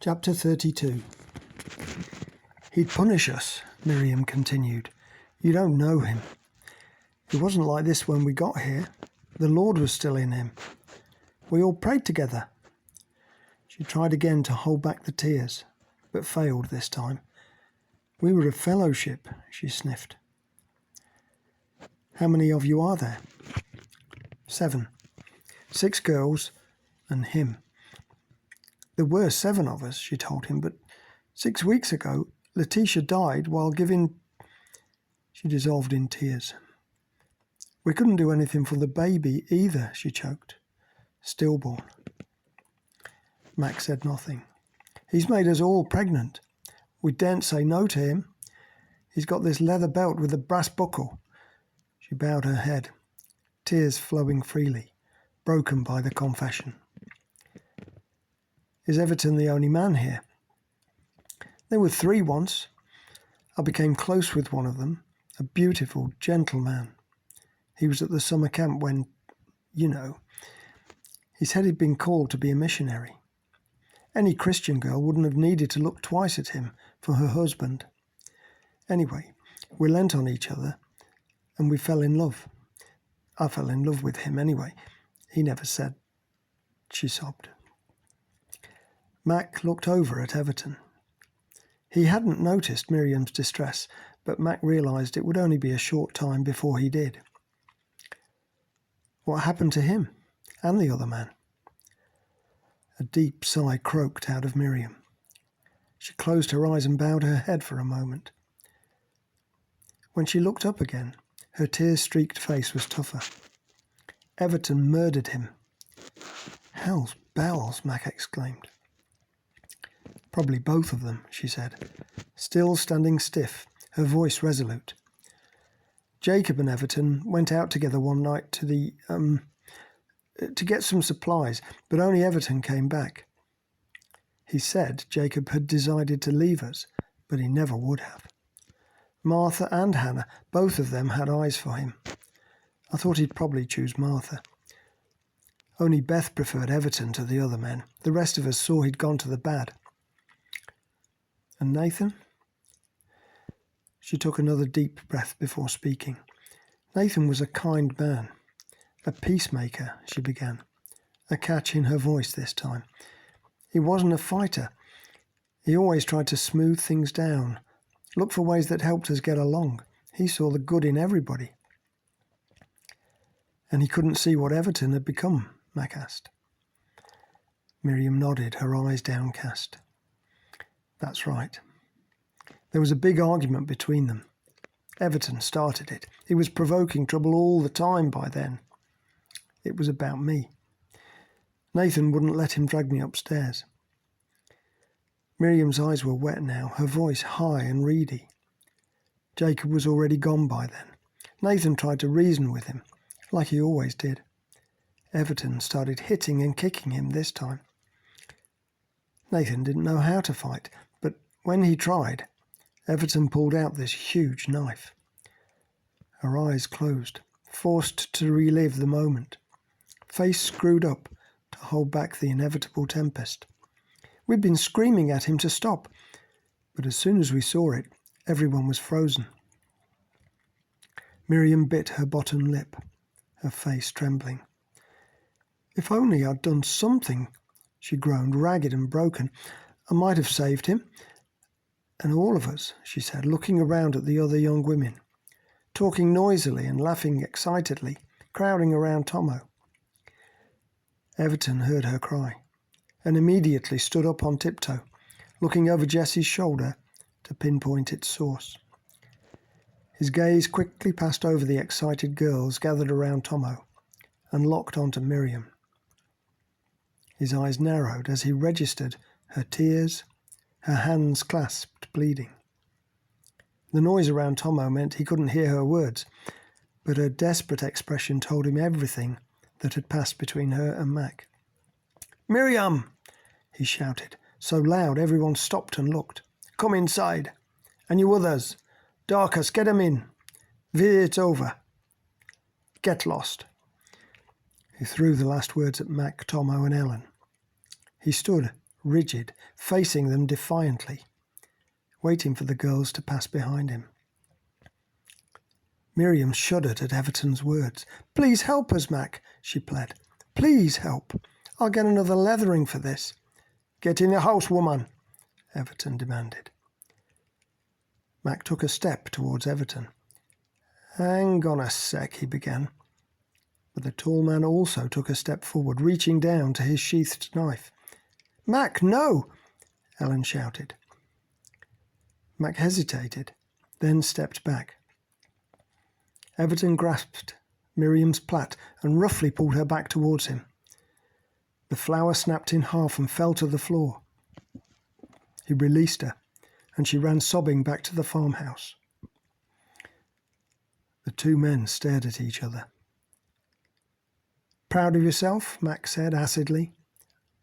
Chapter 32. He'd punish us, Miriam continued. You don't know him. It wasn't like this when we got here. The Lord was still in him. We all prayed together. She tried again to hold back the tears, but failed this time. We were a fellowship, she sniffed. How many of you are there? 7. 6 girls and him. There were 7 of us, she told him, but 6 weeks ago, Letitia died while giving... She dissolved in tears. We couldn't do anything for the baby either, she choked. Stillborn. Mac said nothing. He's made us all pregnant. We daren't say no to him. He's got this leather belt with a brass buckle. She bowed her head, tears flowing freely, broken by the confession. Is Everton the only man here? There were 3 once. I became close with one of them, a beautiful, gentle man. He was at the summer camp when, he said he'd been called to be a missionary. Any Christian girl wouldn't have needed to look twice at him for her husband. Anyway, we leant on each other and we fell in love. I fell in love with him anyway. He never said, she sobbed. Mac looked over at Everton. He hadn't noticed Miriam's distress, but Mac realised it would only be a short time before he did. What happened to him and the other man? A deep sigh croaked out of Miriam. She closed her eyes and bowed her head for a moment. When she looked up again, her tear-streaked face was tougher. Everton murdered him. Hell's bells, Mac exclaimed. Probably both of them, she said, still standing stiff, her voice resolute. Jacob and Everton went out together one night to get some supplies, but only Everton came back. He said Jacob had decided to leave us, but he never would have. Martha and Hannah, both of them had eyes for him. I thought he'd probably choose Martha. Only Beth preferred Everton to the other men. The rest of us saw he'd gone to the bad. And Nathan? She took another deep breath before speaking. Nathan was a kind man. A peacemaker, she began, a catch in her voice this time. He wasn't a fighter. He always tried to smooth things down, look for ways that helped us get along. He saw the good in everybody. And he couldn't see what Everton had become, Mac asked. Miriam nodded, her eyes downcast. That's right. There was a big argument between them. Everton started it. He was provoking trouble all the time by then. It was about me. Nathan wouldn't let him drag me upstairs. Miriam's eyes were wet now, her voice high and reedy. Jacob was already gone by then. Nathan tried to reason with him, like he always did. Everton started hitting and kicking him this time. Nathan didn't know how to fight, but when he tried, Everton pulled out this huge knife. Her eyes closed, forced to relive the moment. Face screwed up to hold back the inevitable tempest. We'd been screaming at him to stop, but as soon as we saw it, everyone was frozen. Miriam bit her bottom lip, her face trembling. If only I'd done something, she groaned, ragged and broken. I might have saved him. And all of us, she said, looking around at the other young women, talking noisily and laughing excitedly, crowding around Tomo. Everton heard her cry and immediately stood up on tiptoe, looking over Jessie's shoulder to pinpoint its source. His gaze quickly passed over the excited girls gathered around Tomo and locked onto Miriam. His eyes narrowed as he registered her tears, her hands clasped, bleeding. The noise around Tomo meant he couldn't hear her words, but her desperate expression told him everything that had passed between her and Mac. "Miriam!" he shouted, so loud everyone stopped and looked. "Come inside. And you others. Darkus, get 'em in. It's over. Get lost." He threw the last words at Mac, Tomo and Ellen. He stood, rigid, facing them defiantly, waiting for the girls to pass behind him. Miriam shuddered at Everton's words. "Please help us, Mac," she pled. "Please help. I'll get another leathering for this." "Get in the house, woman," Everton demanded. Mac took a step towards Everton. "Hang on a sec," he began. But the tall man also took a step forward, reaching down to his sheathed knife. "Mac, no!" Ellen shouted. Mac hesitated, then stepped back. Everton grasped Miriam's plait and roughly pulled her back towards him. The flower snapped in half and fell to the floor. He released her, and she ran sobbing back to the farmhouse. The two men stared at each other. "Proud of yourself?" Mac said acidly.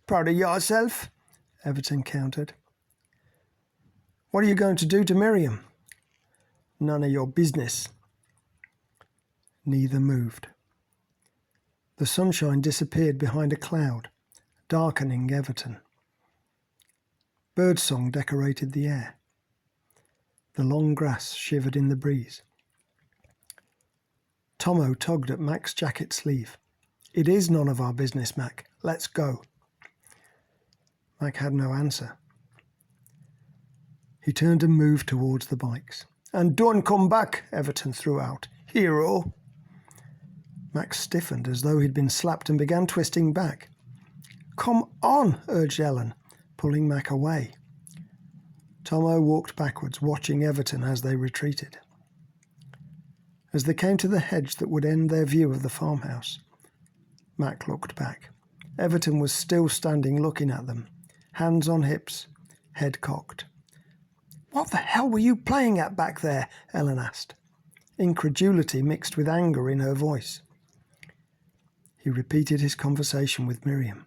"Proud of yourself?" Everton countered. "What are you going to do to Miriam?" "None of your business." Neither moved. The sunshine disappeared behind a cloud, darkening Everton. Birdsong decorated the air. The long grass shivered in the breeze. Tomo tugged at Mac's jacket sleeve. "It is none of our business, Mac. Let's go." Mac had no answer. He turned and moved towards the bikes. "And don't come back," Everton threw out. "Hero!" Mac stiffened as though he'd been slapped and began twisting back. "Come on," urged Ellen, pulling Mac away. Tomo walked backwards, watching Everton as they retreated. As they came to the hedge that would end their view of the farmhouse, Mac looked back. Everton was still standing looking at them, hands on hips, head cocked. "What the hell were you playing at back there?" Ellen asked, incredulity mixed with anger in her voice. He repeated his conversation with Miriam.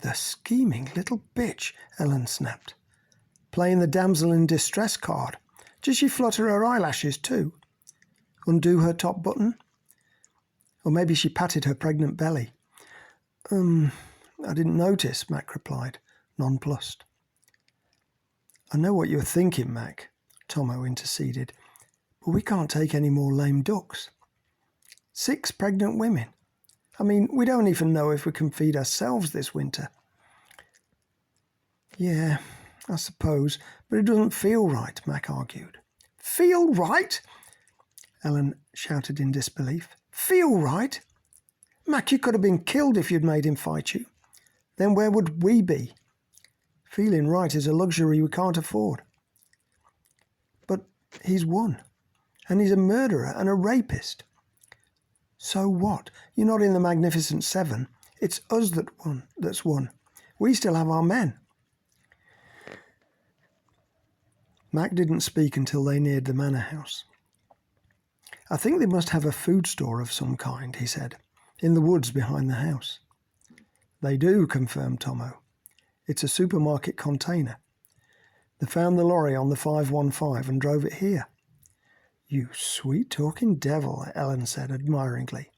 "The scheming little bitch," Ellen snapped. "Playing the damsel in distress card. Did she flutter her eyelashes too? Undo her top button? Or maybe she patted her pregnant belly?" I didn't notice," Mac replied, nonplussed. "I know what you're thinking, Mac," Tomo interceded, "but we can't take any more lame ducks. 6 pregnant women. I mean, we don't even know if we can feed ourselves this winter." "Yeah, I suppose, but it doesn't feel right," Mac argued. "Feel right?" Ellen shouted in disbelief. "Feel right? Mac, you could have been killed if you'd made him fight you. Then where would we be? Feeling right is a luxury we can't afford." "But he's won, and he's a murderer and a rapist." "So what? You're not in the Magnificent Seven. It's us that's won. We still have our men." Mac didn't speak until they neared the manor house. "I think they must have a food store of some kind," he said, "in the woods behind the house." "They do," confirmed Tomo. "It's a supermarket container. They found the lorry on the 515 and drove it here." "You sweet-talking devil," Ellen said admiringly.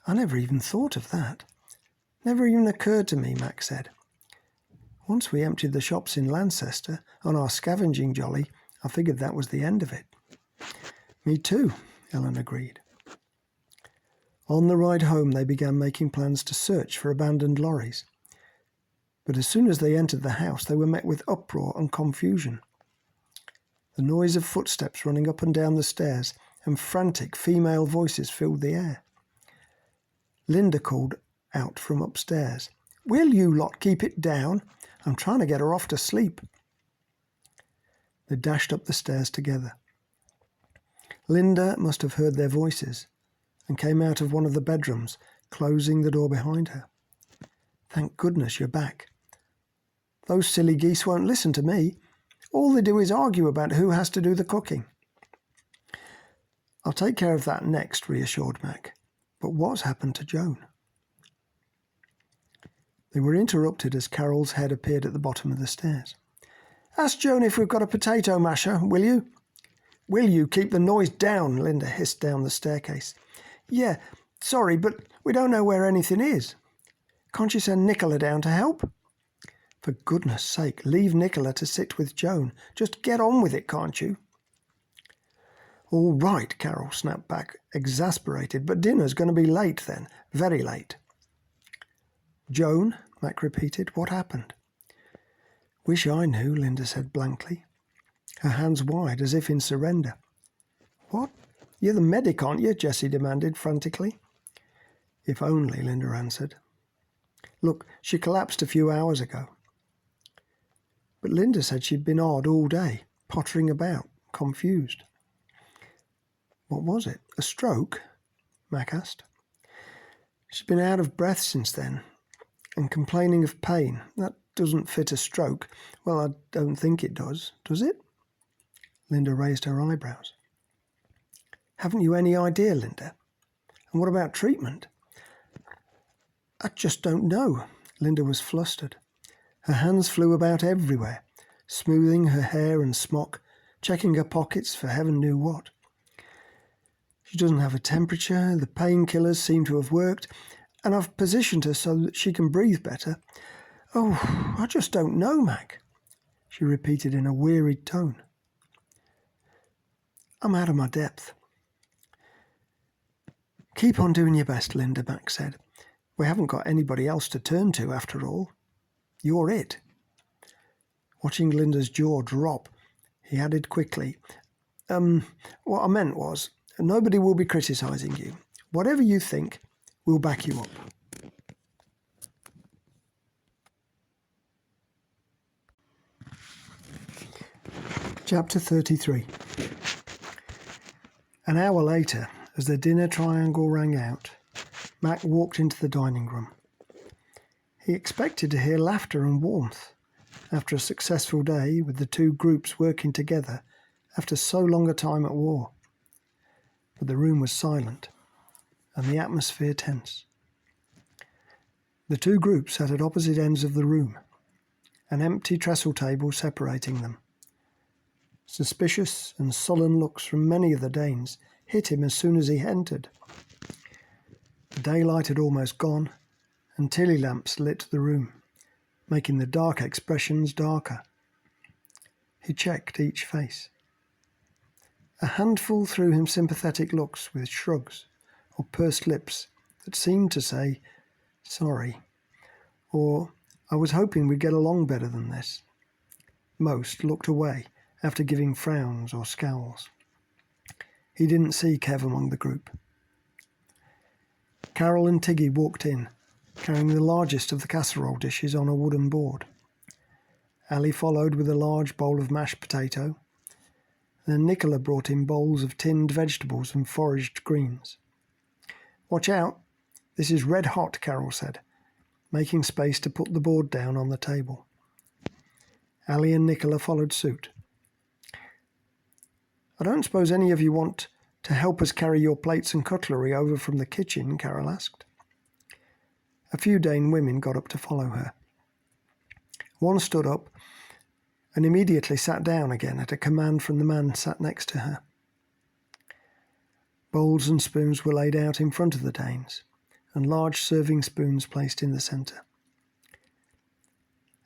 "I never even thought of that. Never even occurred to me," Mac said. "Once we emptied the shops in Lancaster on our scavenging jolly, I figured that was the end of it." "Me too," Ellen agreed. On the ride home, they began making plans to search for abandoned lorries. But as soon as they entered the house, they were met with uproar and confusion. The noise of footsteps running up and down the stairs and frantic female voices filled the air. Linda called out from upstairs, "Will you lot keep it down? I'm trying to get her off to sleep." They dashed up the stairs together. Linda must have heard their voices and came out of one of the bedrooms, closing the door behind her. "Thank goodness you're back. Those silly geese won't listen to me. All they do is argue about who has to do the cooking." "I'll take care of that next," reassured Mac. "But what's happened to Joan?" They were interrupted as Carol's head appeared at the bottom of the stairs. "Ask Joan if we've got a potato masher, will you?" "Will you keep the noise down?" Linda hissed down the staircase. "Yeah, sorry, but we don't know where anything is." Can't you send Nicola down to help? For goodness sake, leave Nicola to sit with Joan. Just get on with it, can't you? All right, Carol snapped back, exasperated, but dinner's going to be late then, very late. Joan, Mac repeated, what happened? Wish I knew, Linda said blankly, her hands wide as if in surrender. What? You're the medic, aren't you? Jessie demanded frantically. If only, Linda answered. Look, she collapsed a few hours ago. But Linda said she'd been odd all day, pottering about, confused. What was it? A stroke? Mac asked. She's been out of breath since then, and complaining of pain. That doesn't fit a stroke. Well, I don't think it does it? Linda raised her eyebrows. Haven't you any idea, Linda? And what about treatment? I just don't know. Linda was flustered. Her hands flew about everywhere, smoothing her hair and smock, checking her pockets for heaven knew what. She doesn't have a temperature, the painkillers seem to have worked, and I've positioned her so that she can breathe better. Oh, I just don't know, Mac, she repeated in a wearied tone. I'm out of my depth. Keep on doing your best, Linda, Mac said. We haven't got anybody else to turn to, after all. You're it. Watching Linda's jaw drop, he added quickly, what I meant was, nobody will be criticising you. Whatever you think, we'll back you up. Chapter 33. An hour later, as the dinner triangle rang out, Mac walked into the dining room. He expected to hear laughter and warmth after a successful day with the two groups working together after so long a time at war. But the room was silent and the atmosphere tense. The two groups sat at opposite ends of the room, an empty trestle table separating them. Suspicious and sullen looks from many of the Danes hit him as soon as he entered. The daylight had almost gone, and tilly lamps lit the room, making the dark expressions darker. He checked each face. A handful threw him sympathetic looks with shrugs or pursed lips that seemed to say, sorry, or I was hoping we'd get along better than this. Most looked away after giving frowns or scowls. He didn't see Kev among the group. Carol and Tiggy walked in, carrying the largest of the casserole dishes on a wooden board. Ali followed with a large bowl of mashed potato. Then Nicola brought in bowls of tinned vegetables and foraged greens. Watch out, this is red hot, Carol said, making space to put the board down on the table. Ali and Nicola followed suit. I don't suppose any of you want to help us carry your plates and cutlery over from the kitchen, Carol asked. A few Dane women got up to follow her. One stood up and immediately sat down again at a command from the man sat next to her. Bowls and spoons were laid out in front of the Danes, and large serving spoons placed in the centre.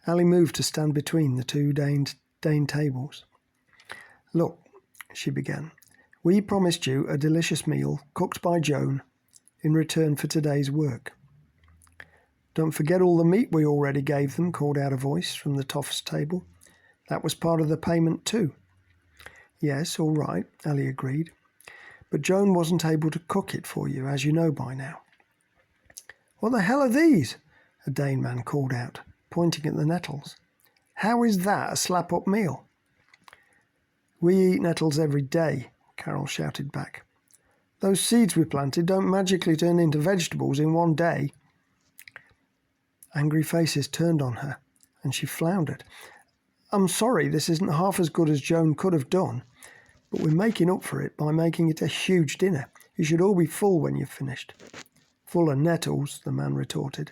Ali moved to stand between the two Dane tables. Look, she began, we promised you a delicious meal cooked by Joan in return for today's work. Don't forget all the meat we already gave them, called out a voice from the Toffs table. That was part of the payment too. Yes, all right, Ali agreed. But Joan wasn't able to cook it for you, as you know by now. What the hell are these? A Dane man called out, pointing at the nettles. How is that a slap-up meal? We eat nettles every day, Carol shouted back. Those seeds we planted don't magically turn into vegetables in one day. Angry faces turned on her, and she floundered. I'm sorry, this isn't half as good as Joan could have done, but we're making up for it by making it a huge dinner. You should all be full when you've finished. Full of nettles, the man retorted.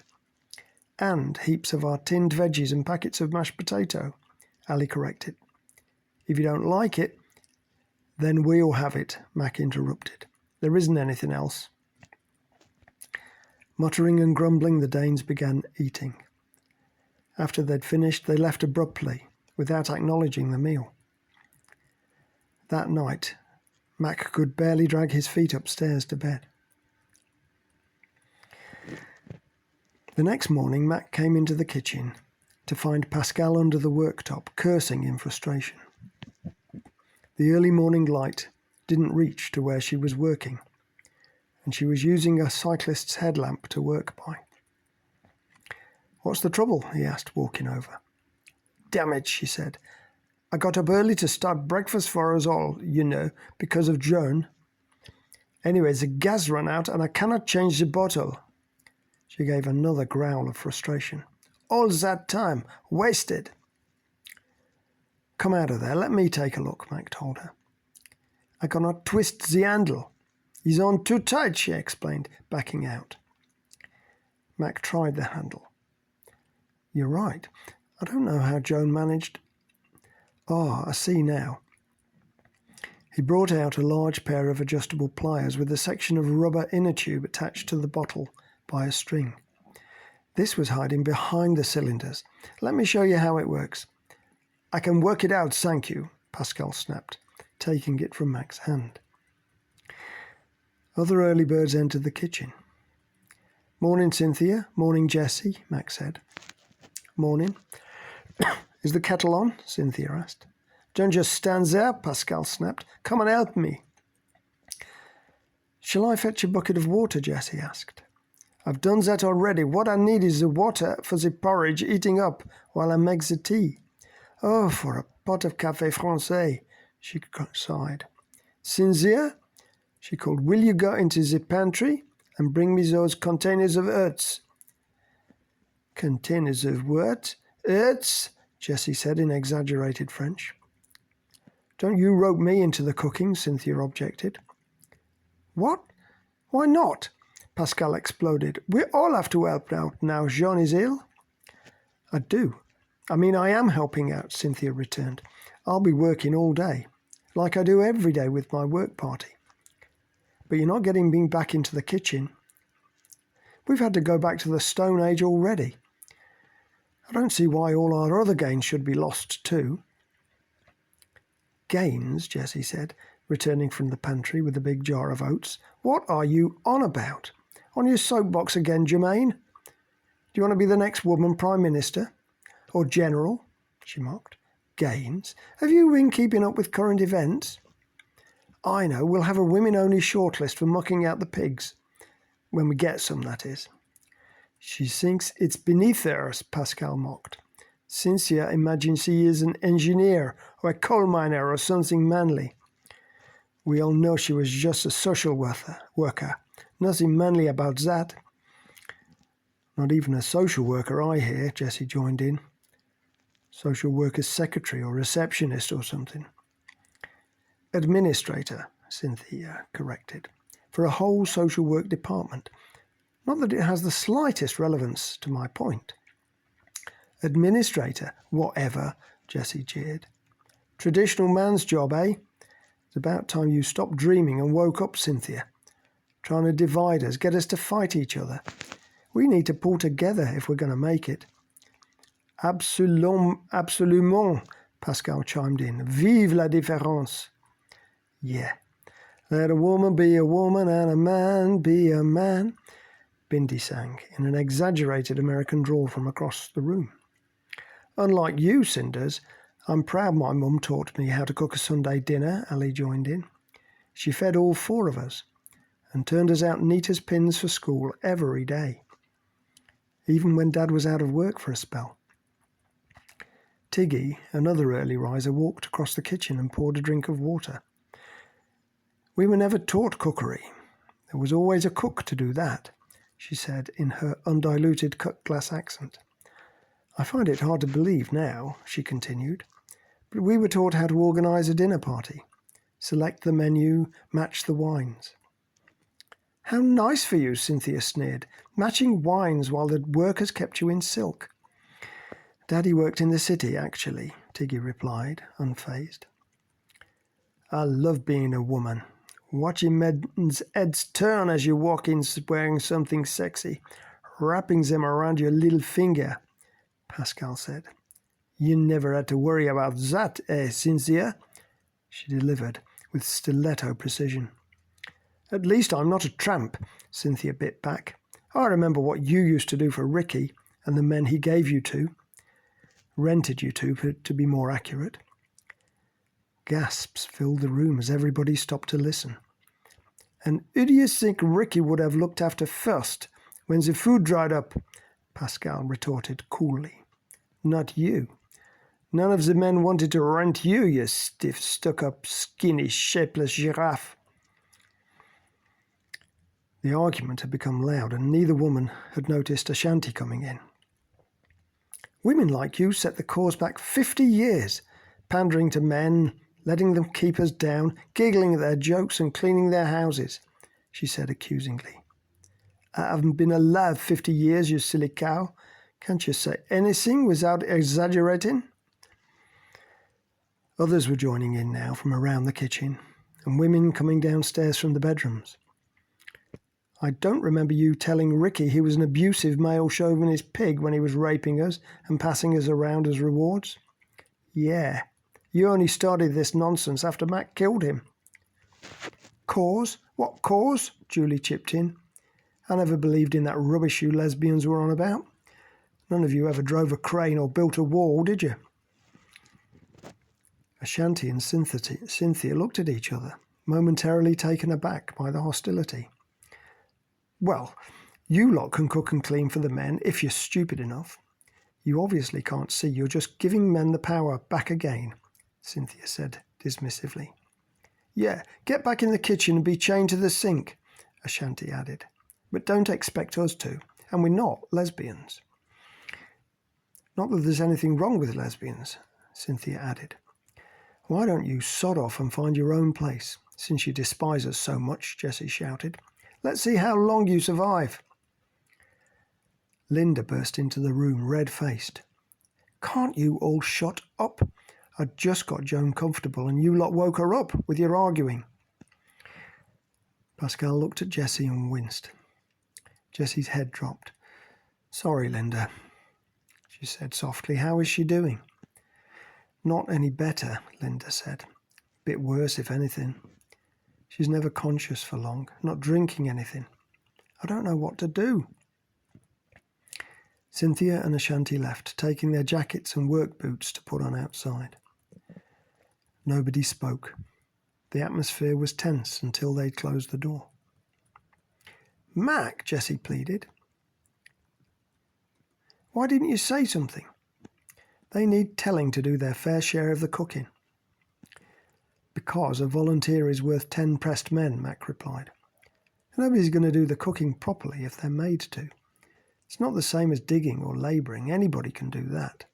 And heaps of our tinned veggies and packets of mashed potato, Ali corrected. If you don't like it, then we'll have it, Mac interrupted. There isn't anything else. Muttering and grumbling, the Danes began eating. After they'd finished, they left abruptly, without acknowledging the meal. That night, Mac could barely drag his feet upstairs to bed. The next morning, Mac came into the kitchen to find Pascal under the worktop, cursing in frustration. The early morning light didn't reach to where she was working, and she was using a cyclist's headlamp to work by. "What's the trouble?" he asked, walking over. "Damn it," she said. "I got up early to start breakfast for us all, you know, because of Joan. Anyway, the gas ran out and I cannot change the bottle." She gave another growl of frustration. "All that time, wasted." "Come out of there, let me take a look," Mac told her. "I cannot twist the handle. He's on too tight," she explained, backing out. Mac tried the handle. "You're right. I don't know how Joan managed." "Ah, I see now." He brought out a large pair of adjustable pliers with a section of rubber inner tube attached to the bottle by a string. This was hiding behind the cylinders. "Let me show you how it works." "I can work it out, thank you," Pascal snapped, taking it from Mac's hand. Other early birds entered the kitchen. "Morning, Cynthia. Morning, Jessie," Mac said. "Morning." "Is the kettle on?" Cynthia asked. "Don't just stand there," Pascal snapped. "Come and help me." "Shall I fetch a bucket of water?" Jessie asked. "I've done that already. What I need is the water for the porridge heating up while I make the tea." "Oh, for a pot of café français," she sighed. "Cynthia," she called, "will you go into the pantry and bring me those containers of oats?" "Containers of what?" "Oats," Jessie said in exaggerated French. "Don't you rope me into the cooking," Cynthia objected. "What? Why not?" Pascal exploded. "We all have to help out now Jean is ill." "I do. I am helping out," Cynthia returned. "I'll be working all day, like I do every day with my work party. But you're not getting me back into the kitchen. We've had to go back to the Stone Age already. I don't see why all our other gains should be lost too." "Gains?" Jessie said, returning from the pantry with a big jar of oats. "What are you on about? On your soapbox again, Germaine? Do you want to be the next woman Prime Minister? Or General?" she mocked. "Gains? Have you been keeping up with current events?" "I know, we'll have a women-only shortlist for mucking out the pigs. When we get some, that is." "She thinks it's beneath her," Pascal mocked. "Cynthia imagines she is an engineer or a coal miner or something manly. We all know she was just a social worker. Nothing manly about that." "Not even a social worker, I hear," Jessie joined in. "Social worker's secretary or receptionist or something." "Administrator," Cynthia corrected, "for a whole social work department. Not that it has the slightest relevance to my point." "Administrator, whatever," Jessie jeered. "Traditional man's job, eh? It's about time you stopped dreaming and woke up, Cynthia. Trying to divide us, get us to fight each other. We need to pull together if we're going to make it." Absolument, Pascal chimed in. "Vive la différence." "Yeah. Let a woman be a woman and a man be a man," Bindi sang in an exaggerated American drawl from across the room. "Unlike you, Cinders, I'm proud my mum taught me how to cook a Sunday dinner," Ali joined in. "She fed all four of us and turned us out neat as pins for school every day, even when Dad was out of work for a spell." Tiggy, another early riser, walked across the kitchen and poured a drink of water. "We were never taught cookery. There was always a cook to do that," she said in her undiluted cut-glass accent. "I find it hard to believe now," she continued, "but we were taught how to organise a dinner party, select the menu, match the wines." "How nice for you," Cynthia sneered, "matching wines while the workers kept you in silk." "Daddy worked in the city, actually," Tiggy replied, unfazed. "I love being a woman. Watching men's heads turn as you walk in wearing something sexy, wrapping them around your little finger, Pascal said. You never had to worry about that, eh, Cynthia? She delivered with stiletto precision. At least I'm not a tramp, Cynthia bit back. I remember what you used to do for Ricky and the men he gave you to. Rented you to be more accurate. Gasps filled the room as everybody stopped to listen. And who do you think Ricky would have looked after first when the food dried up? Pascal retorted coolly. Not you. None of the men wanted to rent you, you stiff, stuck-up, skinny, shapeless giraffe. The argument had become loud, and neither woman had noticed Ashanti coming in. Women like you set the cause back 50 years, pandering to men, letting them keep us down, giggling at their jokes and cleaning their houses, she said accusingly. I haven't been alive 50 years, you silly cow. Can't you say anything without exaggerating? Others were joining in now from around the kitchen, and women coming downstairs from the bedrooms. I don't remember you telling Ricky he was an abusive male chauvinist pig when he was raping us and passing us around as rewards. Yeah, you only started this nonsense after Mac killed him. Cause? What cause? Julie chipped in. I never believed in that rubbish you lesbians were on about. None of you ever drove a crane or built a wall, did you? Ashanti and Cynthia looked at each other, momentarily taken aback by the hostility. Well, you lot can cook and clean for the men if you're stupid enough. You obviously can't see you're just giving men the power back again, Cynthia said dismissively. Yeah, get back in the kitchen and be chained to the sink, Ashanti added. But don't expect us to, and we're not lesbians. Not that there's anything wrong with lesbians, Cynthia added. Why don't you sod off and find your own place, since you despise us so much, Jessie shouted. Let's see how long you survive. Linda burst into the room, red-faced. Can't you all shut up? I'd just got Joan comfortable and you lot woke her up with your arguing. Pascal looked at Jessie and winced. Jessie's head dropped. Sorry, Linda, she said softly. How is she doing? Not any better, Linda said. Bit worse, if anything. She's never conscious for long, not drinking anything. I don't know what to do. Cynthia and Ashanti left, taking their jackets and work boots to put on outside. Nobody spoke. The atmosphere was tense until they'd closed the door. Mac, Jessie pleaded. Why didn't you say something? They need telling to do their fair share of the cooking. Because a volunteer is worth 10 pressed men, Mac replied. Nobody's going to do the cooking properly if they're made to. It's not the same as digging or labouring. Anybody can do that.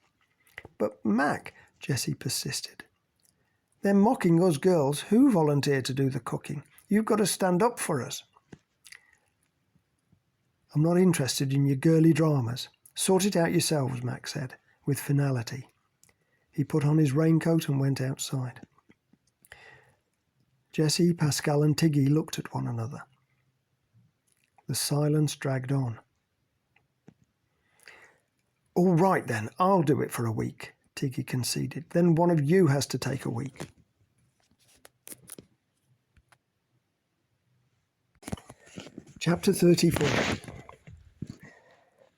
But Mac, Jessie persisted. They're mocking us girls who volunteer to do the cooking. You've got to stand up for us. I'm not interested in your girly dramas. Sort it out yourselves, Mac said, with finality. He put on his raincoat and went outside. Jessie, Pascal and Tiggy looked at one another. The silence dragged on. All right then, I'll do it for a week, Tiggy conceded. Then one of you has to take a week. Chapter 34.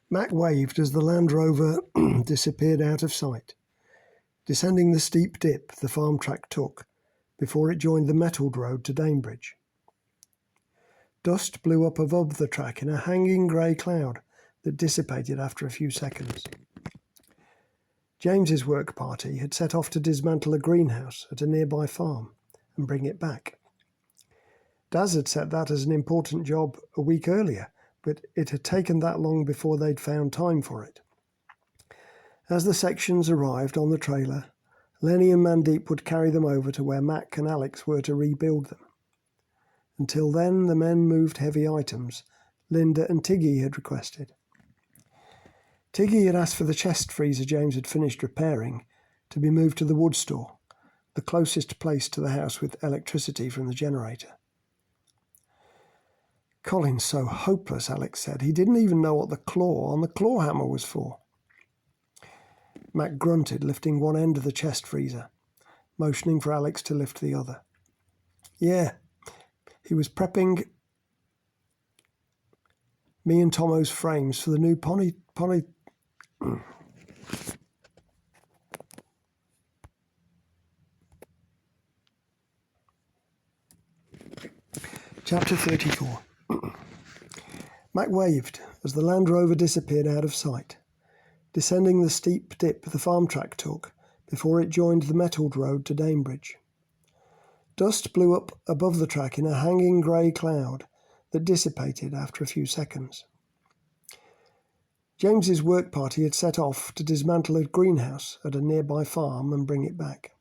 Mac waved as the Land Rover disappeared out of sight, descending the steep dip the farm track took before it joined the metalled road to Danebridge. Dust blew up above the track in a hanging grey cloud that dissipated after a few seconds. James's work party had set off to dismantle a greenhouse at a nearby farm and bring it back. Daz had set that as an important job a week earlier, but it had taken that long before they'd found time for it. As the sections arrived on the trailer, Lenny and Mandeep would carry them over to where Mac and Alex were to rebuild them. Until then, the men moved heavy items Linda and Tiggy had requested. Tiggy had asked for the chest freezer James had finished repairing to be moved to the wood store, the closest place to the house with electricity from the generator. Colin's so hopeless, Alex said. He didn't even know what the claw on the claw hammer was for. Mac grunted, lifting one end of the chest freezer, motioning for Alex to lift the other. Yeah, he was prepping me and Tomo's frames for the new Chapter 34. Mac waved as the Land Rover disappeared out of sight, descending the steep dip the farm track took before it joined the metalled road to Danebridge. Dust blew up above the track in a hanging grey cloud that dissipated after a few seconds. James's work party had set off to dismantle a greenhouse at a nearby farm and bring it back.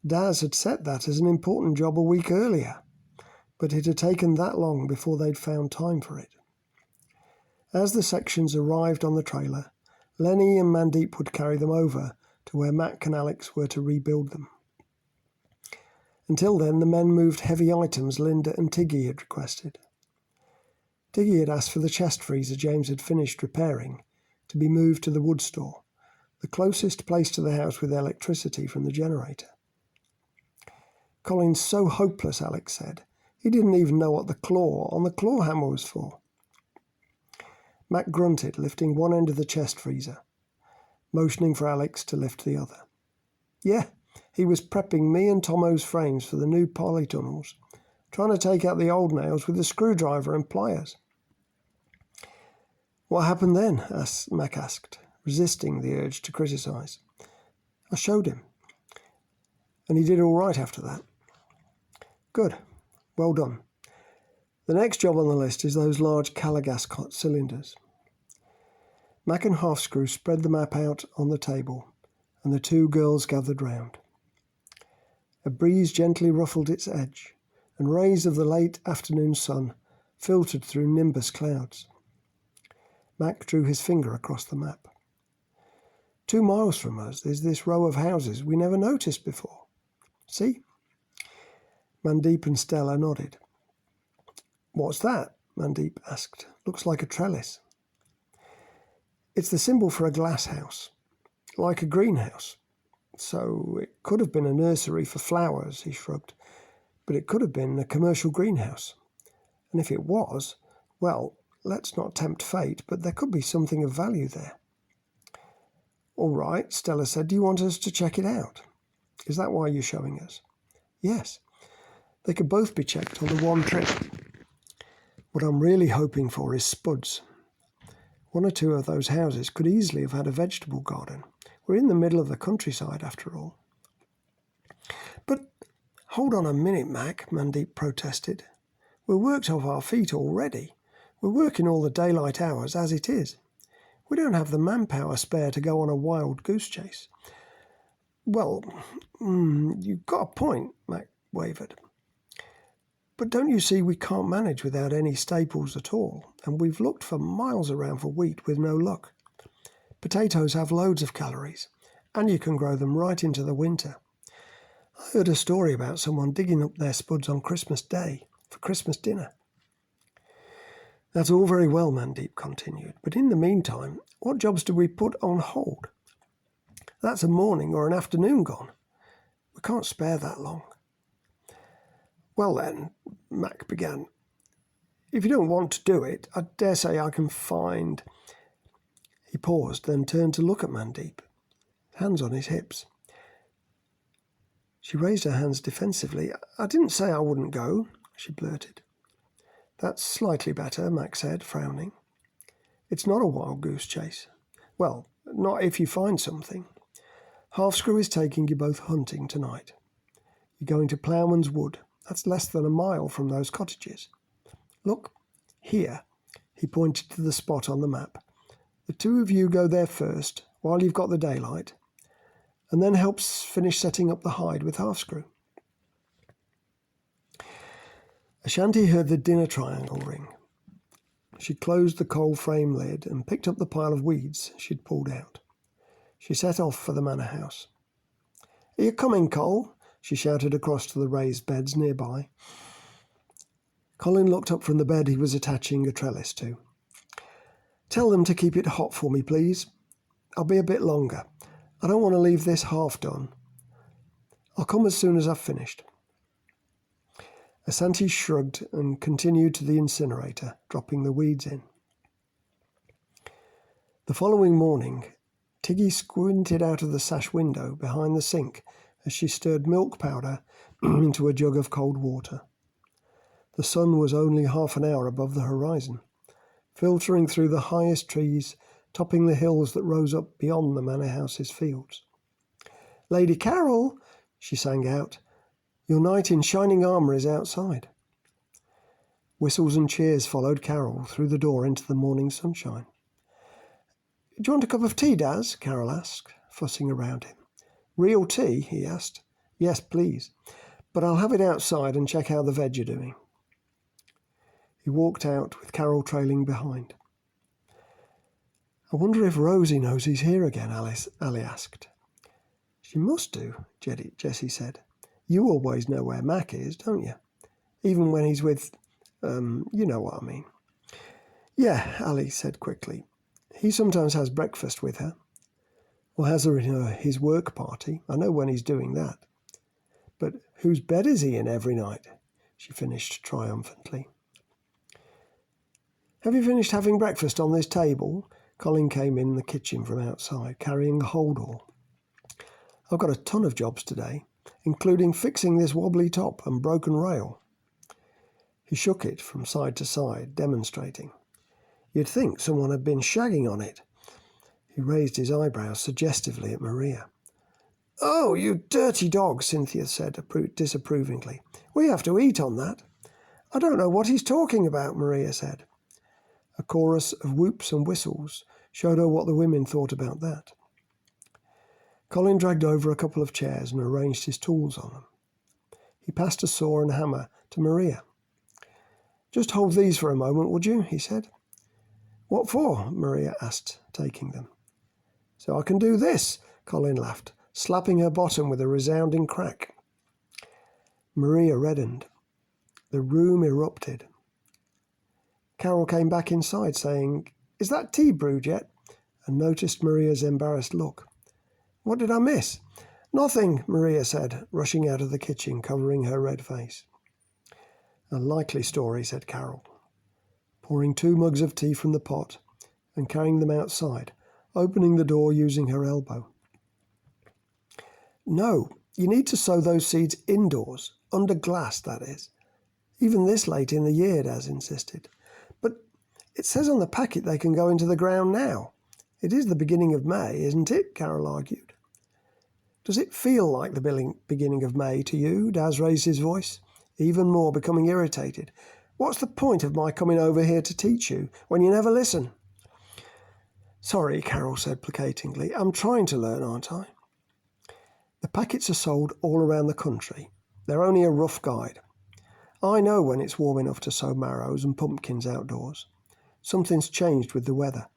Daz had set that as an important job a week earlier, but it had taken that long before they'd found time for it. As the sections arrived on the trailer, Lenny and Mandeep would carry them over to where Mac and Alex were to rebuild them. Until then, the men moved heavy items Linda and Tiggy had requested. Tiggy had asked for the chest freezer James had finished repairing to be moved to the wood store, the closest place to the house with electricity from the generator. Colin's so hopeless, Alex said. He didn't even know what the claw on the claw hammer was for. Mac grunted, lifting one end of the chest freezer, motioning for Alex to lift the other. Yeah, he was prepping me and Tomo's frames for the new polytunnels, trying to take out the old nails with a screwdriver and pliers. What happened then? Mac asked, resisting the urge to criticise. I showed him, and he did all right after that. Good. Well done. The next job on the list is those large Calagas cylinders. Mac and Half-Screw spread the map out on the table, and the two girls gathered round. A breeze gently ruffled its edge, and rays of the late afternoon sun filtered through nimbus clouds. Mac drew his finger across the map. 2 miles from us is this row of houses we never noticed before. See? Mandeep and Stella nodded. What's that? Mandeep asked. Looks like a trellis. It's the symbol for a glass house, like a greenhouse. So it could have been a nursery for flowers, he shrugged, but it could have been a commercial greenhouse. And if it was, well, let's not tempt fate, but there could be something of value there. All right, Stella said, do you want us to check it out? Is that why you're showing us? Yes. They could both be checked on the one trip. What I'm really hoping for is spuds. 1 or 2 of those houses could easily have had a vegetable garden. We're in the middle of the countryside, after all. But hold on a minute, Mac, Mandeep protested. We're worked off our feet already. We're working all the daylight hours as it is. We don't have the manpower spare to go on a wild goose chase. Well, you've got a point, Mac wavered. But don't you see we can't manage without any staples at all, and we've looked for miles around for wheat with no luck. Potatoes have loads of calories, and you can grow them right into the winter. I heard a story about someone digging up their spuds on Christmas Day for Christmas dinner. That's all very well, Mandeep continued, but in the meantime, what jobs do we put on hold? That's a morning or an afternoon gone. We can't spare that long. Well then, Mac began, if you don't want to do it, I dare say I can find... He paused, then turned to look at Mandeep, hands on his hips. She raised her hands defensively. I didn't say I wouldn't go, she blurted. That's slightly better, Mac said, frowning. It's not a wild goose chase. Well, not if you find something. Half-Screw is taking you both hunting tonight. You're going to Ploughman's Wood. That's less than a mile from those cottages. Look, here, he pointed to the spot on the map. The 2 of you go there first, while you've got the daylight, and then helps finish setting up the hide with Half-Screw. Ashanti heard the dinner triangle ring. She closed the coal frame lid and picked up the pile of weeds she'd pulled out. She set off for the manor house. Are you coming, Cole? She shouted across to the raised beds nearby. Colin looked up from the bed he was attaching a trellis to. "Tell them to keep it hot for me, please. I'll be a bit longer. I don't want to leave this half done. I'll come as soon as I've finished." Asante shrugged and continued to the incinerator, dropping the weeds in. The following morning, Tiggy squinted out of the sash window behind the sink as she stirred milk powder into a jug of cold water. The sun was only half an hour above the horizon, filtering through the highest trees, topping the hills that rose up beyond the manor house's fields. "Lady Carol," she sang out, "your knight in shining armour is outside." Whistles and cheers followed Carol through the door into the morning sunshine. "Do you want a cup of tea, Daz?" Carol asked, fussing around him. "Real tea?" he asked. "Yes, please. But I'll have it outside and check how the veg are doing." He walked out with Carol trailing behind. "I wonder if Rosie knows he's here again," Ali asked. "She must do," Jessie said. "You always know where Mac is, don't you? Even when he's with, you know what I mean." "Yeah," Ali said quickly. "He sometimes has breakfast with her. Or has her in his work party. I know when he's doing that. But whose bed is he in every night?" she finished triumphantly. "Have you finished having breakfast on this table?" Colin came in the kitchen from outside, carrying a holdall. "I've got a ton of jobs today, including fixing this wobbly top and broken rail." He shook it from side to side, demonstrating. "You'd think someone had been shagging on it." He raised his eyebrows suggestively at Maria. "Oh, you dirty dog," Cynthia said disapprovingly. "We have to eat on that." "I don't know what he's talking about," Maria said. A chorus of whoops and whistles showed her what the women thought about that. Colin dragged over a couple of chairs and arranged his tools on them. He passed a saw and hammer to Maria. "Just hold these for a moment, would you?" he said. "What for?" Maria asked, taking them. "So I can do this," Colin laughed, slapping her bottom with a resounding crack. Maria reddened. The room erupted. Carol came back inside, saying, "Is that tea brewed yet?" and noticed Maria's embarrassed look. "What did I miss?" "Nothing," Maria said, rushing out of the kitchen, covering her red face. "A likely story," said Carol, pouring 2 mugs of tea from the pot and carrying them outside, opening the door using her elbow. "No, you need to sow those seeds indoors, under glass, that is. Even this late in the year," Daz insisted. "But it says on the packet they can go into the ground now. It is the beginning of May, isn't it?" Carol argued. "Does it feel like the beginning of May to you?" Daz raised his voice, even more, becoming irritated. "What's the point of my coming over here to teach you when you never listen?" "Sorry," Carol said placatingly. "I'm trying to learn, aren't I?" "The packets are sold all around the country. They're only a rough guide. I know when it's warm enough to sow marrows and pumpkins outdoors. Something's changed with the weather.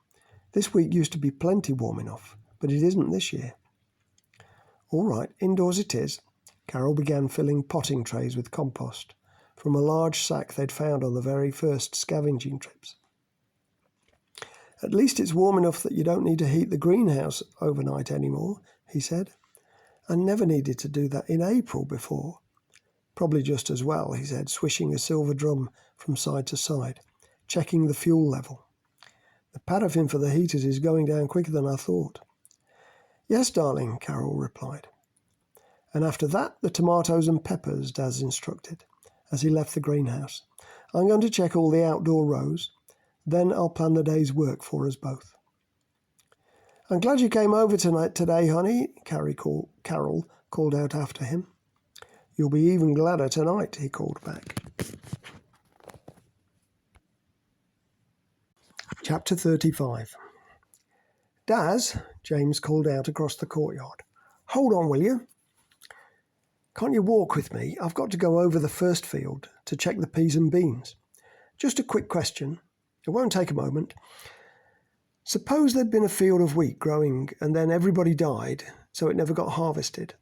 This week used to be plenty warm enough, but it isn't this year." "All right, indoors it is." Carol began filling potting trays with compost from a large sack they'd found on the very first scavenging trips. "At least it's warm enough that you don't need to heat the greenhouse overnight anymore," he said. "I never needed to do that in April before." "Probably just as well," he said, swishing a silver drum from side to side, checking the fuel level. "The paraffin for the heaters is going down quicker than I thought." "Yes, darling," Carol replied. "And after that, the tomatoes and peppers," Daz instructed, as he left the greenhouse. "I'm going to check all the outdoor rows. Then I'll plan the day's work for us both." "I'm glad you came over today, honey," Carol called out after him. "You'll be even gladder tonight," he called back. Chapter 35. "Daz," James called out across the courtyard. "Hold on, will you? Can't you walk with me? I've got to go over the first field to check the peas and beans. Just a quick question. It won't take a moment. Suppose there'd been a field of wheat growing and then everybody died, so it never got harvested.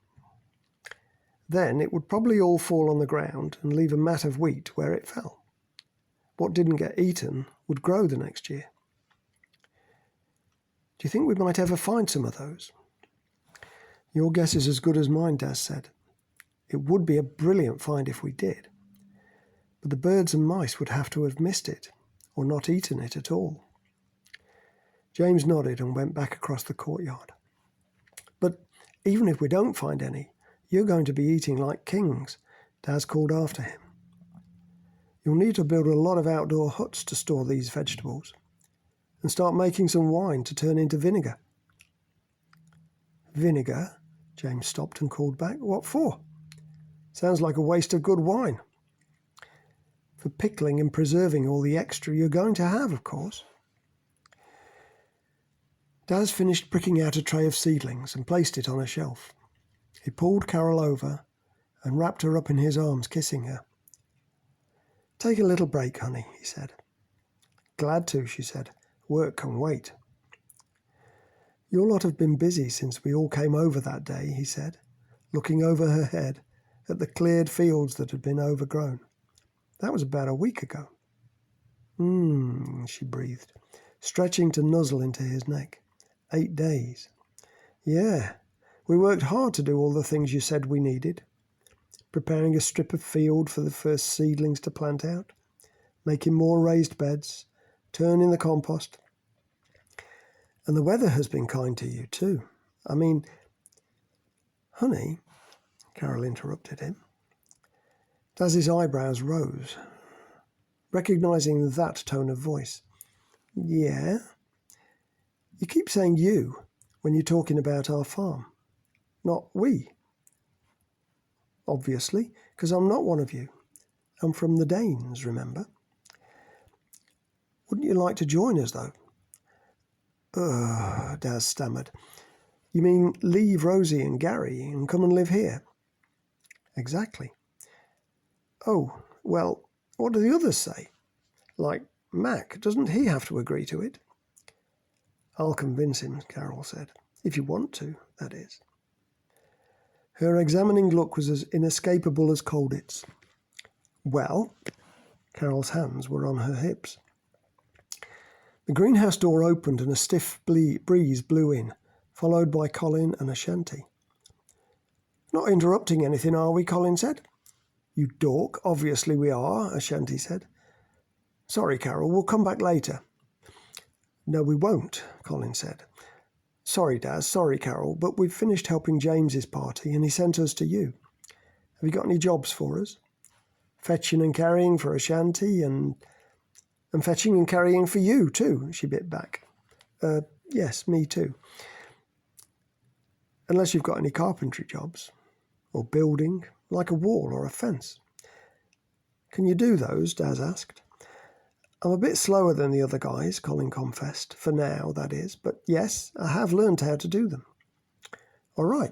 Then it would probably all fall on the ground and leave a mat of wheat where it fell. what didn't get eaten would grow the next year. Do you think we might ever find some of those? Your guess is as good as mine, Daz said. It would be a brilliant find if we did. But the birds and mice would have to have missed it, or not eaten it at all. James nodded and went back across the courtyard. But even if we don't find any, you're going to be eating like kings, Daz called after him. You'll need to build a lot of outdoor huts to store these vegetables, and start making some wine to turn into vinegar. Vinegar? James stopped and called back. What for? Sounds like a waste of good wine. For pickling and preserving all the extra you're going to have, of course. Daz finished pricking out a tray of seedlings and placed it on a shelf. He pulled Carol over and wrapped her up in his arms, kissing her. Take a little break, honey, he said. Glad to, she said. Work can wait. Your lot have been busy since we all came over that day, he said, looking over her head at the cleared fields that had been overgrown. That was about a week ago. She breathed, stretching to nuzzle into his neck. 8 days. Yeah, we worked hard to do all the things you said we needed. Preparing a strip of field for the first seedlings to plant out, making more raised beds, turning the compost. And the weather has been kind to you too. I mean, honey, Carol interrupted him. Daz's eyebrows rose, recognizing that tone of voice. Yeah? You keep saying you when you're talking about our farm, not we. Obviously, because I'm not one of you. I'm from the Danes, remember? Wouldn't you like to join us, though? Daz stammered. You mean leave Rosie and Gary and come and live here? Exactly. Oh, well, what do the others say? Like Mac, doesn't he have to agree to it? I'll convince him, Carol said. If you want to, that is. Her examining look was as inescapable as Coldit's. Well, Carol's hands were on her hips. The greenhouse door opened and a stiff breeze blew in, followed by Colin and Ashanti. Not interrupting anything, are we? Colin said. You dork, obviously we are, Ashanti said. Sorry, Carol, we'll come back later. No, we won't, Colin said. Sorry, Daz, sorry, Carol, but we've finished helping James's party and he sent us to you. Have you got any jobs for us? Fetching and carrying for Ashanti and fetching and carrying for you too, she bit back. Yes, me too. Unless you've got any carpentry jobs, or building, like a wall or a fence. Can you do those? Daz asked. I'm a bit slower than the other guys, Colin confessed, for now, that is, but yes, I have learned how to do them. All right,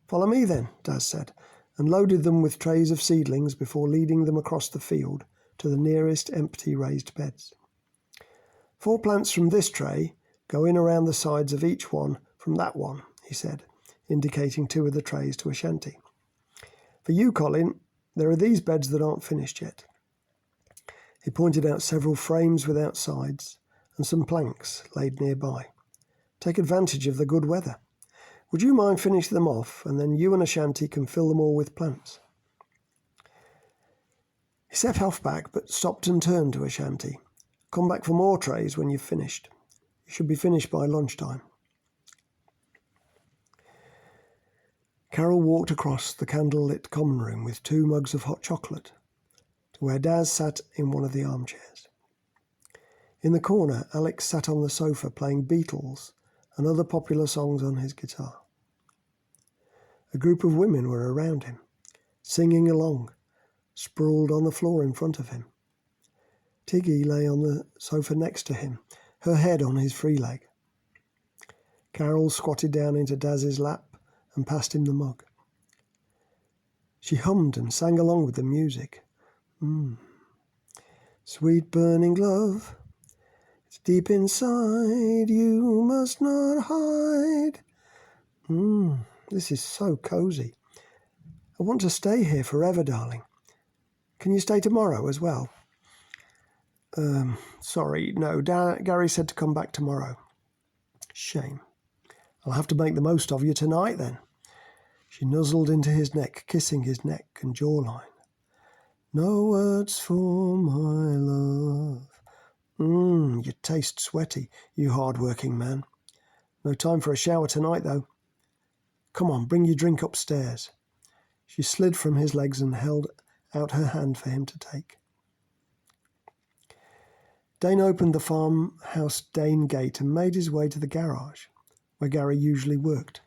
follow me then, Daz said, and loaded them with trays of seedlings before leading them across the field to the nearest empty raised beds. 4 plants from this tray go in around the sides of each one from that one, he said, indicating 2 of the trays to Ashanti. For you, Colin, there are these beds that aren't finished yet. He pointed out several frames without sides and some planks laid nearby. Take advantage of the good weather. Would you mind finishing them off, and then you and Ashanti can fill them all with plants? He set off back, but stopped and turned to Ashanti. Come back for more trays when you've finished. You should be finished by lunchtime. Carol walked across the candle-lit common room with 2 mugs of hot chocolate to where Daz sat in one of the armchairs. In the corner, Alex sat on the sofa playing Beatles and other popular songs on his guitar. A group of women were around him, singing along, sprawled on the floor in front of him. Tiggy lay on the sofa next to him, her head on his free leg. Carol squatted down into Daz's lap and passed him the mug. She hummed and sang along with the music. Sweet burning love, it's deep inside, you must not hide. This is so cozy. I want to stay here forever, darling. Can you stay tomorrow as well? Sorry, no, Gary said to come back tomorrow. Shame. I'll have to make the most of you tonight then. She nuzzled into his neck, kissing his neck and jawline. No words for my love. You taste sweaty, you hard-working man. No time for a shower tonight, though. Come on, bring your drink upstairs. She slid from his legs and held out her hand for him to take. Dane opened the farmhouse Dane gate and made his way to the garage, where Gary usually worked.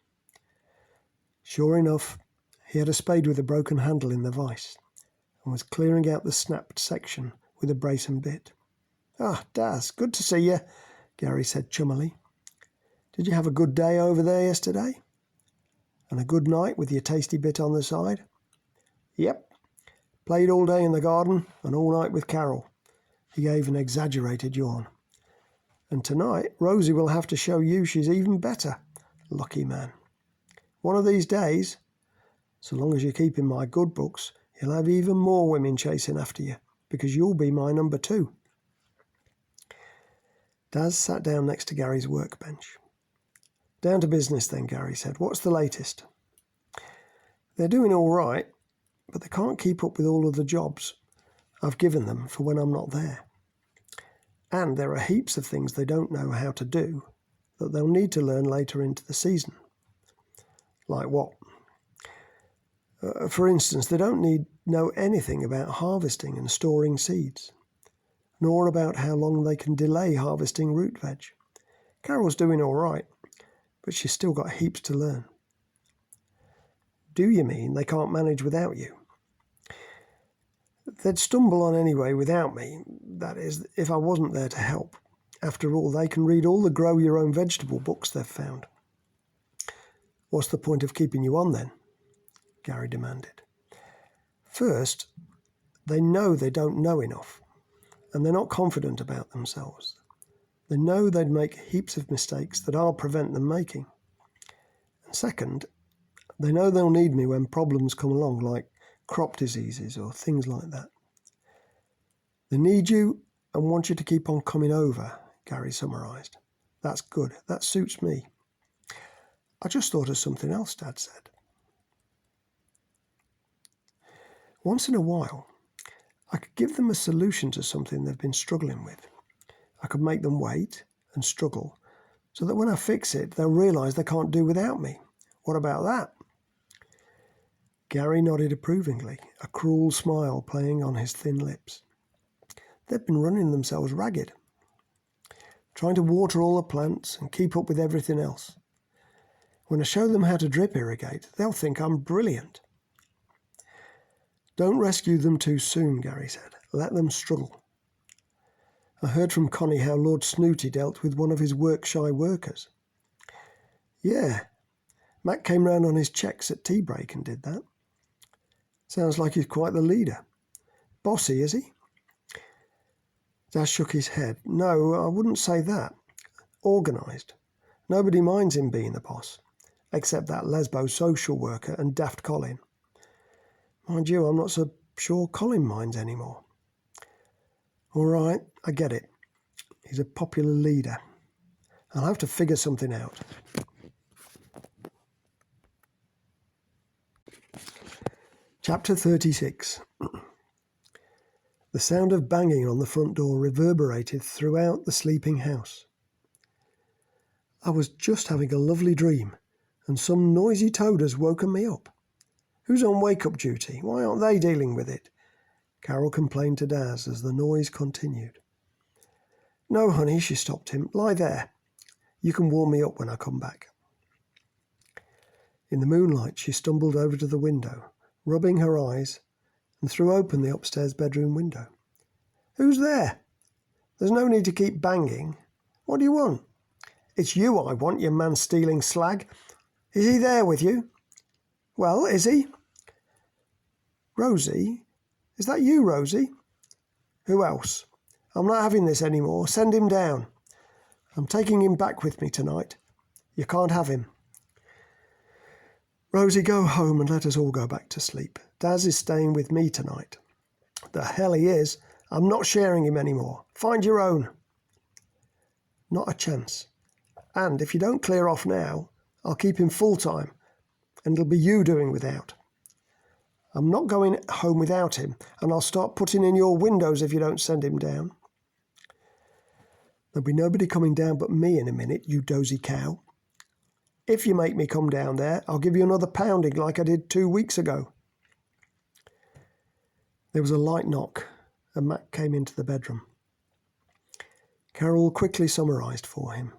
Sure enough, he had a spade with a broken handle in the vise and was clearing out the snapped section with a brace and bit. Ah, Daz, good to see you, Gary said chummily. Did you have a good day over there yesterday? And a good night with your tasty bit on the side? Yep. Played all day in the garden and all night with Carol. He gave an exaggerated yawn. And tonight, Rosie will have to show you she's even better. Lucky man. One of these days, so long as you keep in my good books, you'll have even more women chasing after you, because you'll be my number 2. Daz sat down next to Gary's workbench. Down to business then, Gary said. What's the latest? They're doing all right, but they can't keep up with all of the jobs I've given them for when I'm not there. And there are heaps of things they don't know how to do that they'll need to learn later into the season. Like what? For instance, they don't know anything about harvesting and storing seeds, nor about how long they can delay harvesting root veg. Carol's doing all right, but she's still got heaps to learn. Do you mean they can't manage without you? They'd stumble on anyway without me, that is, if I wasn't there to help. After all, they can read all the grow-your-own vegetable books they've found. What's the point of keeping you on then? Gary demanded. First, they know they don't know enough, and they're not confident about themselves. They know they'd make heaps of mistakes that I'll prevent them making. And second, they know they'll need me when problems come along, like crop diseases or things like that. They need you and want you to keep on coming over, Gary summarised. That's good. That suits me. I just thought of something else, Dad said. Once in a while, I could give them a solution to something they've been struggling with. I could make them wait and struggle so that when I fix it, they'll realise they can't do without me. What about that? Gary nodded approvingly, a cruel smile playing on his thin lips. They've been running themselves ragged, trying to water all the plants and keep up with everything else. When I show them how to drip irrigate, they'll think I'm brilliant. Don't rescue them too soon, Gary said. Let them struggle. I heard from Connie how Lord Snooty dealt with one of his work-shy workers. Yeah, Mac came round on his checks at tea break and did that. Sounds like he's quite the leader. Bossy, is he? Daz shook his head. No, I wouldn't say that. Organised. Nobody minds him being the boss, except that lesbo social worker and daft Colin. Mind you, I'm not so sure Colin minds anymore. All right, I get it. He's a popular leader. I'll have to figure something out. Chapter 36. The sound of banging on the front door reverberated throughout the sleeping house. I was just having a lovely dream, and some noisy toad has woken me up. Who's on wake-up duty? Why aren't they dealing with it? Carol complained to Daz as the noise continued. No, honey, she stopped him. Lie there. You can warm me up when I come back. In the moonlight, she stumbled over to the window, rubbing her eyes, and threw open the upstairs bedroom window. Who's there? There's no need to keep banging. What do you want? It's you I want, you man-stealing slag. Is he there with you? Well, is he? Rosie? Is that you, Rosie? Who else? I'm not having this anymore. Send him down. I'm taking him back with me tonight. You can't have him. Rosie, go home and let us all go back to sleep. Daz is staying with me tonight. The hell he is. I'm not sharing him anymore. Find your own. Not a chance. And if you don't clear off now, I'll keep him full-time, and it'll be you doing without. I'm not going home without him, and I'll start putting in your windows if you don't send him down. There'll be nobody coming down but me in a minute, you dozy cow. If you make me come down there, I'll give you another pounding like I did 2 weeks ago. There was a light knock, and Mac came into the bedroom. Carol quickly summarised for him.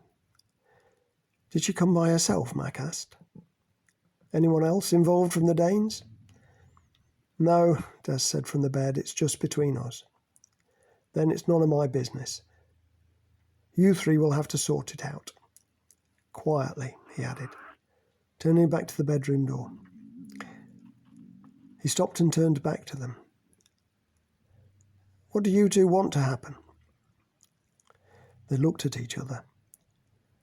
Did she come by herself? Mac asked. Anyone else involved from the Danes? No, Des said from the bed. It's just between us. Then it's none of my business. You three will have to sort it out. Quietly, he added, turning back to the bedroom door. He stopped and turned back to them. What do you two want to happen? They looked at each other.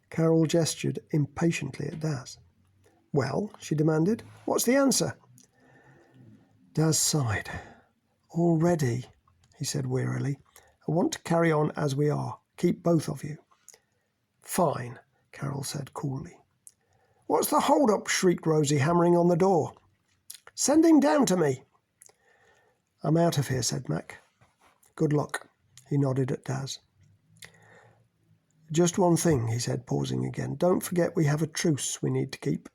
Carol gestured impatiently at Daz. Well, she demanded, what's the answer? Daz sighed. Already, he said wearily. I want to carry on as we are. Keep both of you. Fine, Carol said coolly. What's the hold-up? Shrieked Rosie, hammering on the door. Send him down to me. I'm out of here, said Mac. Good luck, he nodded at Daz. Just one thing, he said, pausing again. Don't forget we have a truce we need to keep.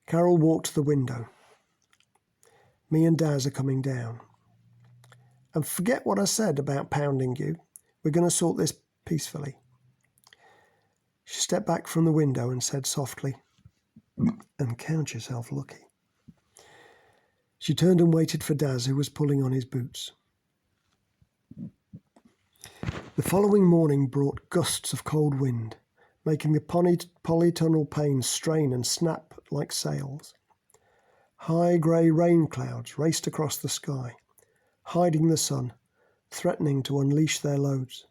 Carol walked to the window. Me and Daz are coming down. And forget what I said about pounding you. We're going to sort this peacefully. She stepped back from the window and said softly, and count yourself lucky. She turned and waited for Daz, who was pulling on his boots. The following morning brought gusts of cold wind, making the polytunnel panes strain and snap like sails. High grey rain clouds raced across the sky, hiding the sun, threatening to unleash their loads.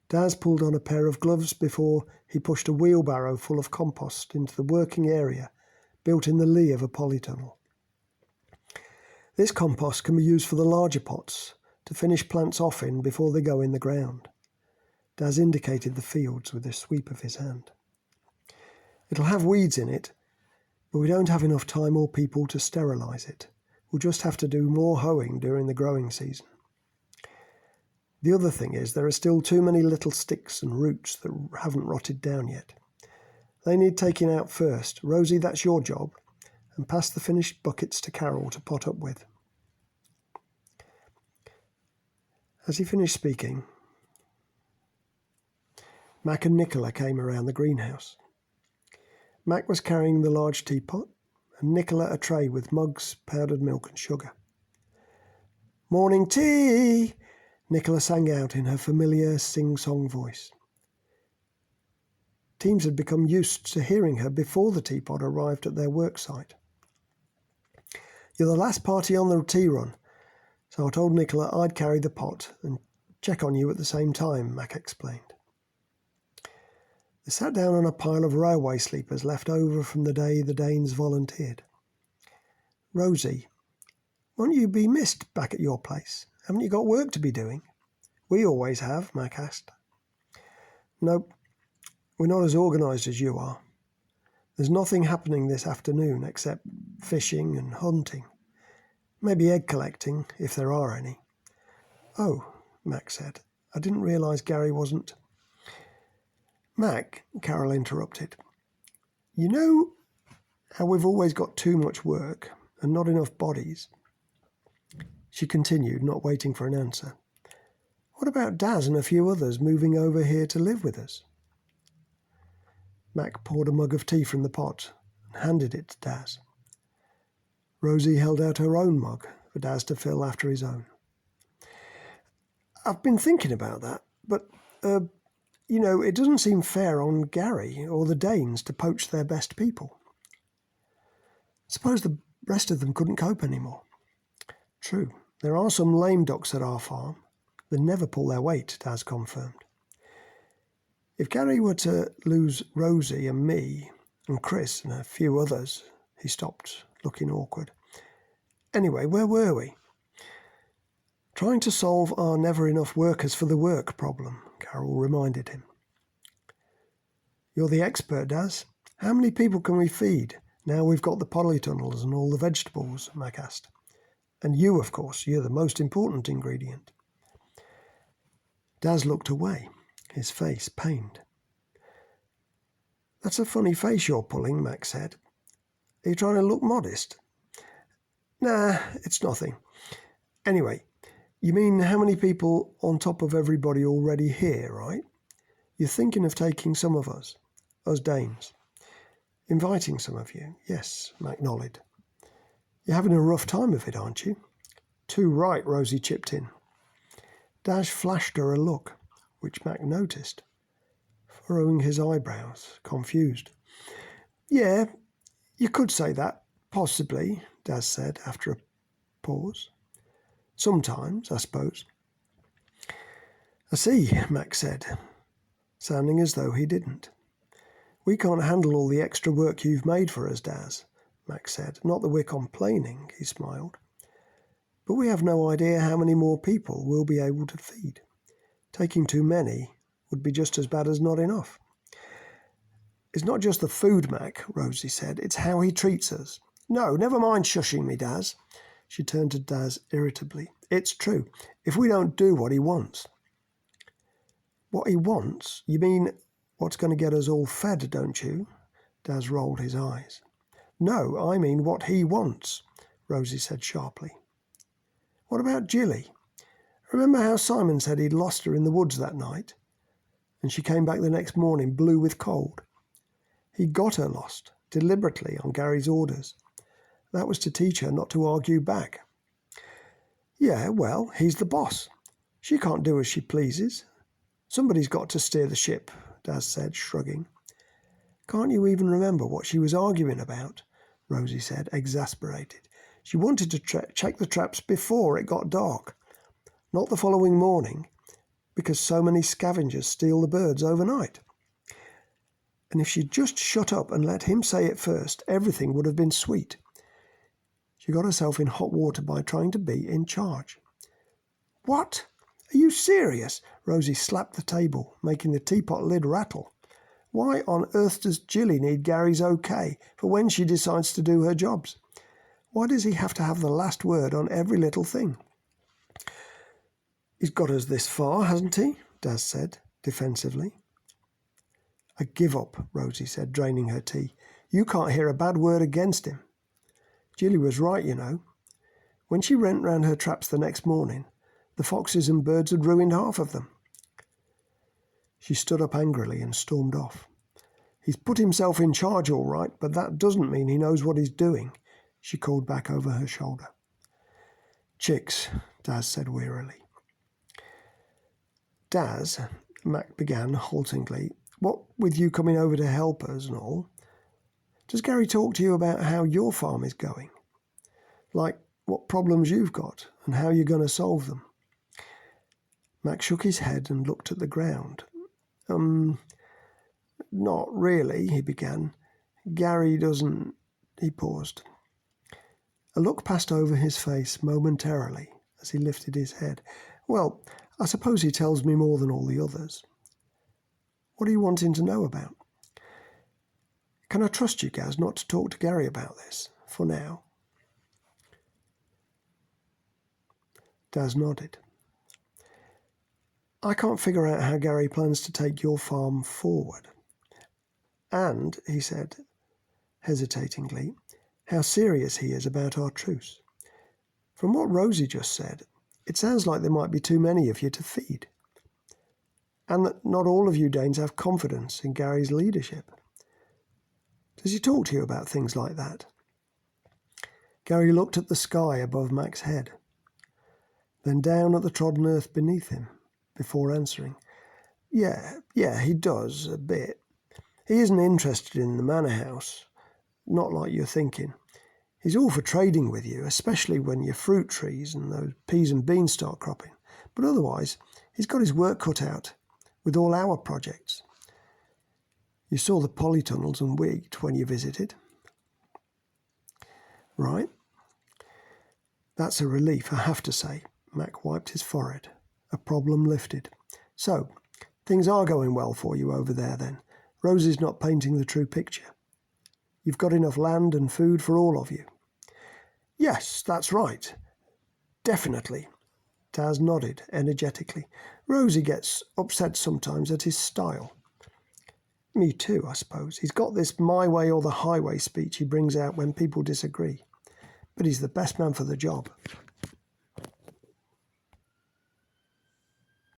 Daz pulled on a pair of gloves before he pushed a wheelbarrow full of compost into the working area built in the lee of a polytunnel. This compost can be used for the larger pots to finish plants off in before they go in the ground. Daz indicated the fields with a sweep of his hand. It'll have weeds in it, but we don't have enough time or people to sterilise it. We'll just have to do more hoeing during the growing season. The other thing is there are still too many little sticks and roots that haven't rotted down yet. They need taking out first. Rosie, that's your job. And pass the finished buckets to Carol to pot up with. As he finished speaking, Mac and Nicola came around the greenhouse. Mac was carrying the large teapot, and Nicola a tray with mugs, powdered milk and sugar. Morning tea! Nicola sang out in her familiar sing-song voice. Teams had become used to hearing her before the teapot arrived at their work site. You're the last party on the tea run, so I told Nicola I'd carry the pot and check on you at the same time, Mac explained. They sat down on a pile of railway sleepers left over from the day the Danes volunteered. Rosie, won't you be missed back at your place? Haven't you got work to be doing? We always have, Mac asked. Nope, we're not as organised as you are. There's nothing happening this afternoon except fishing and hunting. Maybe egg collecting, if there are any. Oh, Mac said. I didn't realise Gary wasn't... Mac, Carol interrupted. You know how we've always got too much work and not enough bodies? She continued, not waiting for an answer. What about Daz and a few others moving over here to live with us? Mac poured a mug of tea from the pot and handed it to Daz. Rosie held out her own mug for Daz to fill after his own. I've been thinking about that, but, it doesn't seem fair on Gary or the Danes to poach their best people. Suppose the rest of them couldn't cope anymore. True, there are some lame ducks at our farm. They never pull their weight, Daz confirmed. If Gary were to lose Rosie and me and Chris and a few others, he stopped, looking awkward. Anyway, where were we? Trying to solve our never enough workers for the work problem, Carol reminded him. You're the expert, Daz. How many people can we feed now we've got the polytunnels and all the vegetables? Mac asked. And you, of course, you're the most important ingredient. Daz looked away, his face pained. That's a funny face you're pulling, Mac said. Are you trying to look modest? Nah, it's nothing. Anyway, you mean how many people on top of everybody already here, right? You're thinking of taking some of us Danes. Inviting some of you. Yes, Mac nodded. You're having a rough time of it, aren't you? Too right, Rosie chipped in. Daz flashed her a look, which Mac noticed, furrowing his eyebrows, confused. Yeah, you could say that, possibly, Daz said after a pause. Sometimes, I suppose. I see, Mac said, sounding as though he didn't. We can't handle all the extra work you've made for us, Daz, Mac said. Not that we're complaining, he smiled. But we have no idea how many more people we'll be able to feed. Taking too many would be just as bad as not enough. It's not just the food, Mac, Rosie said. It's how he treats us. No, never mind shushing me, Daz. She turned to Daz irritably. It's true. If we don't do what he wants. What he wants? You mean what's going to get us all fed, don't you? Daz rolled his eyes. No, I mean what he wants, Rosie said sharply. What about Jilly? Remember how Simon said he'd lost her in the woods that night? And she came back the next morning blue with cold. He got her lost, deliberately on Gary's orders. That was to teach her not to argue back. Yeah, well, he's the boss. She can't do as she pleases. Somebody's got to steer the ship, Daz said, shrugging. Can't you even remember what she was arguing about? Rosie said, exasperated. She wanted to check the traps before it got dark, not the following morning, because so many scavengers steal the birds overnight. And if she'd just shut up and let him say it first, everything would have been sweet. She got herself in hot water by trying to be in charge. What? Are you serious? Rosie slapped the table, making the teapot lid rattle. Why on earth does Jilly need Gary's okay for when she decides to do her jobs? Why does he have to have the last word on every little thing? He's got us this far, hasn't he? Daz said, defensively. I give up, Rosie said, draining her tea. You can't hear a bad word against him. Jilly was right, you know. When she went round her traps the next morning, the foxes and birds had ruined half of them. She stood up angrily and stormed off. He's put himself in charge all right, but that doesn't mean he knows what he's doing, she called back over her shoulder. Chicks, Daz said wearily. Daz, Mac began haltingly, what with you coming over to help us and all? Does Gary talk to you about how your farm is going? Like what problems you've got and how you're going to solve them? Mac shook his head and looked at the ground. Not really, he began. Gary doesn't... He paused. A look passed over his face momentarily as he lifted his head. Well, I suppose he tells me more than all the others. What are you wanting to know about? Can I trust you, Gaz, not to talk to Gary about this, for now? Daz nodded. I can't figure out how Gary plans to take your farm forward. And, he said, hesitatingly, how serious he is about our truce. From what Rosie just said, it sounds like there might be too many of you to feed. And that not all of you Danes have confidence in Gary's leadership. Does he talk to you about things like that? Gary looked at the sky above Mac's head, then down at the trodden earth beneath him, before answering. Yeah, he does, a bit. He isn't interested in the manor house, not like you're thinking. He's all for trading with you, especially when your fruit trees and those peas and beans start cropping. But otherwise, he's got his work cut out with all our projects. You saw the polytunnels and wheat when you visited. Right? That's a relief, I have to say, Mac wiped his forehead. A problem lifted. So, things are going well for you over there then. Rosie's not painting the true picture. You've got enough land and food for all of you. Yes, that's right. Definitely. Taz nodded energetically. Rosie gets upset sometimes at his style. Me too, I suppose. He's got this my way or the highway speech he brings out when people disagree. But he's the best man for the job.